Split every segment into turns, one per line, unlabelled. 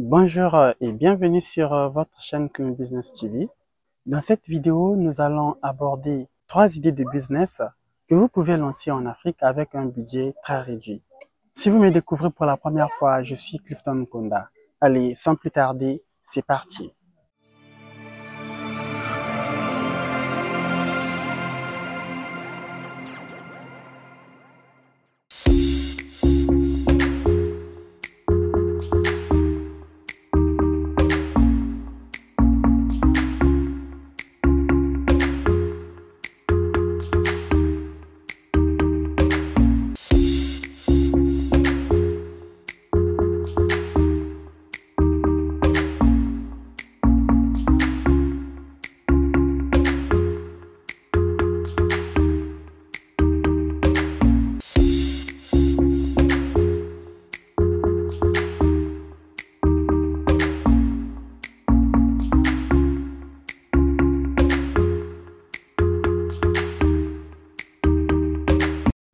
Bonjour et bienvenue sur votre chaîne Clean Business TV. Dans cette vidéo, nous allons aborder 3 idées de business que vous pouvez lancer en Afrique avec un budget très réduit. Si vous me découvrez pour la première fois, je suis Clifton Konda. Allez, sans plus tarder, c'est parti.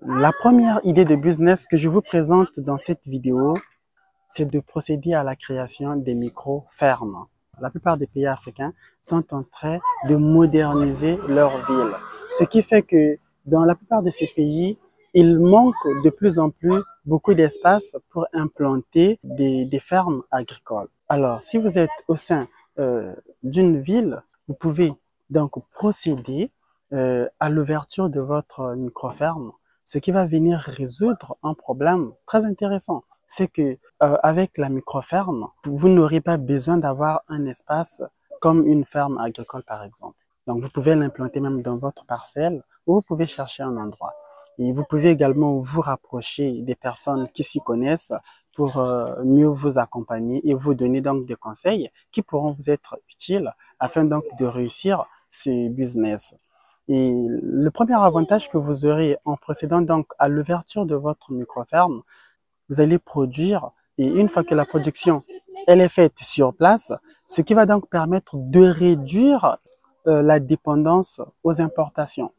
La première idée de business que je vous présente dans cette vidéo, c'est de procéder à la création des micro-fermes. La plupart des pays africains sont en train de moderniser leurs villes. Ce qui fait que dans la plupart de ces pays, il manque de plus en plus beaucoup d'espace pour implanter des fermes agricoles. Alors, si vous êtes au sein d'une ville, vous pouvez donc procéder à l'ouverture de votre micro-ferme, ce qui va venir résoudre un problème très intéressant. C'est que avec la micro-ferme, vous n'aurez pas besoin d'avoir un espace comme une ferme agricole par exemple. Donc vous pouvez l'implanter même dans votre parcelle ou vous pouvez chercher un endroit. Et vous pouvez également vous rapprocher des personnes qui s'y connaissent pour mieux vous accompagner et vous donner donc des conseils qui pourront vous être utiles afin donc de réussir ce business. Et le premier avantage que vous aurez en procédant donc à l'ouverture de votre micro-ferme, vous allez produire, et une fois que la production elle est faite sur place, ce qui va donc permettre de réduire la dépendance aux importations.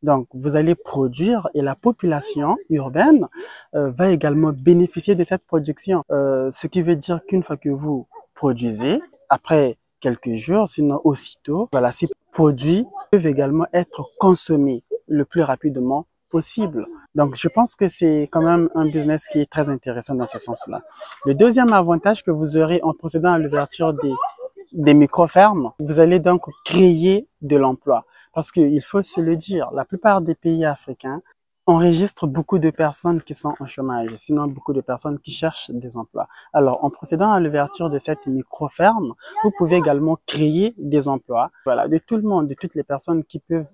Donc, vous allez produire et la population urbaine va également bénéficier de cette production. Ce qui veut dire qu'une fois que vous produisez, après quelques jours, sinon aussitôt, voilà, ces produits peuvent également être consommés le plus rapidement possible. Donc, je pense que c'est quand même un business qui est très intéressant dans ce sens-là. Le deuxième avantage que vous aurez en procédant à l'ouverture des micro-fermes, vous allez donc créer de l'emploi. Parce qu'il faut se le dire, la plupart des pays africains enregistrent beaucoup de personnes qui sont en chômage, sinon beaucoup de personnes qui cherchent des emplois. Alors, en procédant à l'ouverture de cette micro-ferme, vous pouvez également créer des emplois, voilà, de tout le monde, de toutes les personnes qui peuvent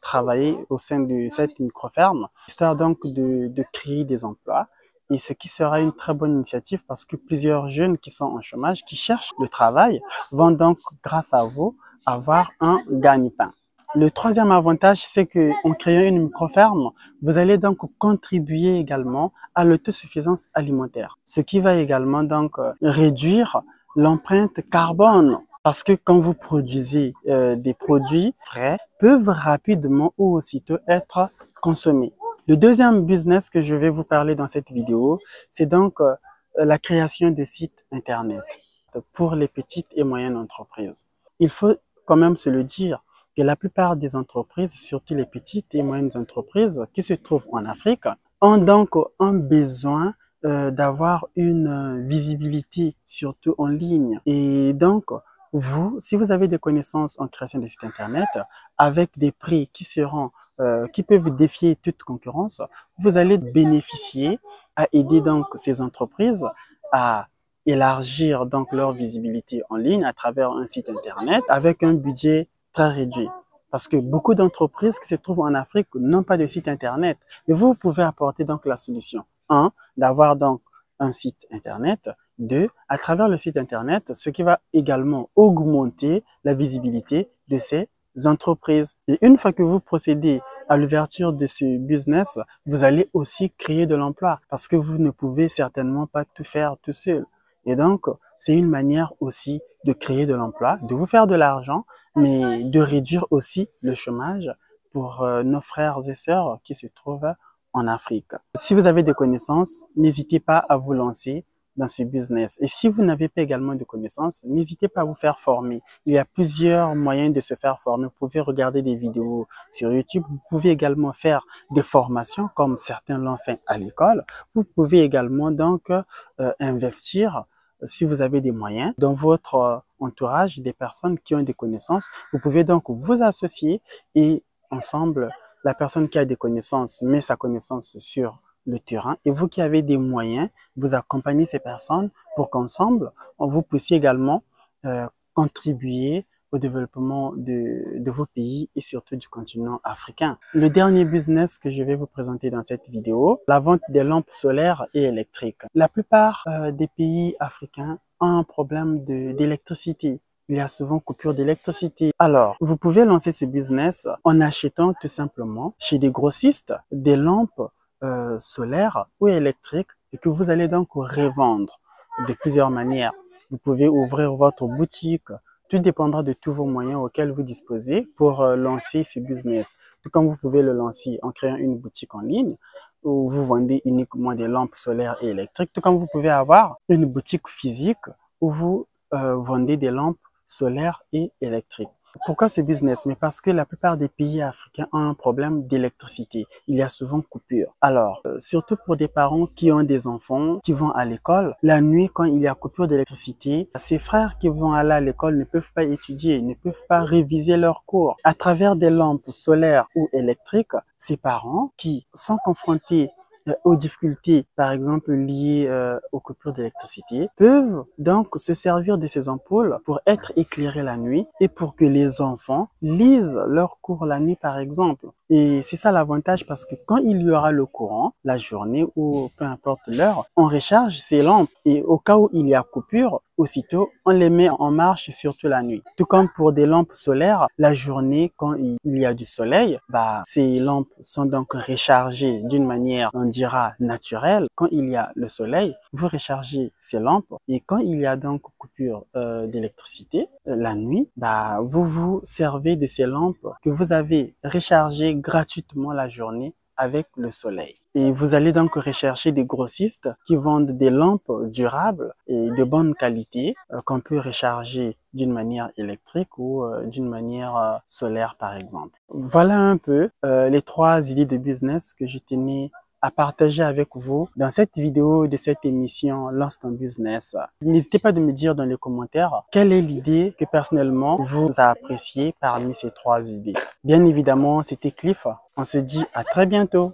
travailler au sein de cette micro-ferme, histoire donc de créer des emplois. Et ce qui sera une très bonne initiative parce que plusieurs jeunes qui sont en chômage, qui cherchent le travail, vont donc, grâce à vous, avoir un gagne-pain. Le troisième avantage, c'est que en créant une micro-ferme, vous allez donc contribuer également à l'autosuffisance alimentaire, ce qui va également donc réduire l'empreinte carbone. Parce que quand vous produisez des produits frais, peuvent rapidement ou aussitôt être consommés. Le deuxième business que je vais vous parler dans cette vidéo, c'est donc la création de sites Internet pour les petites et moyennes entreprises. Il faut quand même se le dire que la plupart des entreprises, surtout les petites et moyennes entreprises qui se trouvent en Afrique, ont donc un besoin d'avoir une visibilité, surtout en ligne. Et donc, vous, si vous avez des connaissances en création de sites Internet, avec des prix qui seront qui peuvent défier toute concurrence, vous allez bénéficier à aider donc ces entreprises à élargir donc leur visibilité en ligne à travers un site Internet avec un budget très réduit. Parce que beaucoup d'entreprises qui se trouvent en Afrique n'ont pas de site Internet. Mais vous pouvez apporter donc la solution. Un, d'avoir donc un site Internet. Deux, à travers le site Internet, ce qui va également augmenter la visibilité de ces entreprises. Et une fois que vous procédez à l'ouverture de ce business, vous allez aussi créer de l'emploi parce que vous ne pouvez certainement pas tout faire tout seul. Et donc, c'est une manière aussi de créer de l'emploi, de vous faire de l'argent, mais de réduire aussi le chômage pour nos frères et sœurs qui se trouvent en Afrique. Si vous avez des connaissances, n'hésitez pas à vous lancer dans ce business. Et si vous n'avez pas également de connaissances, n'hésitez pas à vous faire former. Il y a plusieurs moyens de se faire former. Vous pouvez regarder des vidéos sur YouTube. Vous pouvez également faire des formations comme certains l'ont fait à l'école. Vous pouvez également donc investir, si vous avez des moyens, dans votre entourage, des personnes qui ont des connaissances. Vous pouvez donc vous associer et ensemble, la personne qui a des connaissances met sa connaissance sur le terrain et vous qui avez des moyens, vous accompagnez ces personnes pour qu'ensemble, vous puissiez également contribuer au développement de vos pays et surtout du continent africain. Le dernier business que je vais vous présenter dans cette vidéo, la vente des lampes solaires et électriques. La plupart des pays africains ont un problème d'électricité. Il y a souvent coupure d'électricité. Alors, vous pouvez lancer ce business en achetant tout simplement chez des grossistes des lampes solaires ou électriques et que vous allez donc revendre de plusieurs manières. Vous pouvez ouvrir votre boutique. Tout dépendra de tous vos moyens auxquels vous disposez pour lancer ce business. Tout comme vous pouvez le lancer en créant une boutique en ligne où vous vendez uniquement des lampes solaires et électriques. Tout comme vous pouvez avoir une boutique physique où vous vendez des lampes solaires et électriques. Pourquoi ce business? Mais parce que la plupart des pays africains ont un problème d'électricité. Il y a souvent coupure. Alors, surtout pour des parents qui ont des enfants qui vont à l'école, la nuit quand il y a coupure d'électricité, ces frères qui vont aller à l'école ne peuvent pas étudier, ne peuvent pas réviser leurs cours. À travers des lampes solaires ou électriques, ces parents qui sont confrontés aux difficultés, par exemple liées aux coupures d'électricité, peuvent donc se servir de ces ampoules pour être éclairés la nuit et pour que les enfants lisent leurs cours la nuit, par exemple. Et c'est ça l'avantage parce que quand il y aura le courant, la journée ou peu importe l'heure, on recharge ces lampes et au cas où il y a coupure, aussitôt, on les met en marche surtout la nuit. Tout comme pour des lampes solaires, la journée, quand il y a du soleil, ces lampes sont donc rechargées d'une manière, on dira, naturelle. Quand il y a le soleil, vous rechargez ces lampes et quand il y a donc coupure d'électricité, la nuit, vous vous servez de ces lampes que vous avez rechargées gratuitement la journée avec le soleil. Et vous allez donc rechercher des grossistes qui vendent des lampes durables et de bonne qualité qu'on peut recharger d'une manière électrique ou d'une manière solaire par exemple. Voilà un peu les 3 idées de business que je tenais à partager avec vous dans cette vidéo de cette émission Lance ton business. N'hésitez pas de me dire dans les commentaires quelle est l'idée que personnellement vous avez appréciée parmi ces 3 idées. Bien évidemment, c'était Cliff. On se dit à très bientôt.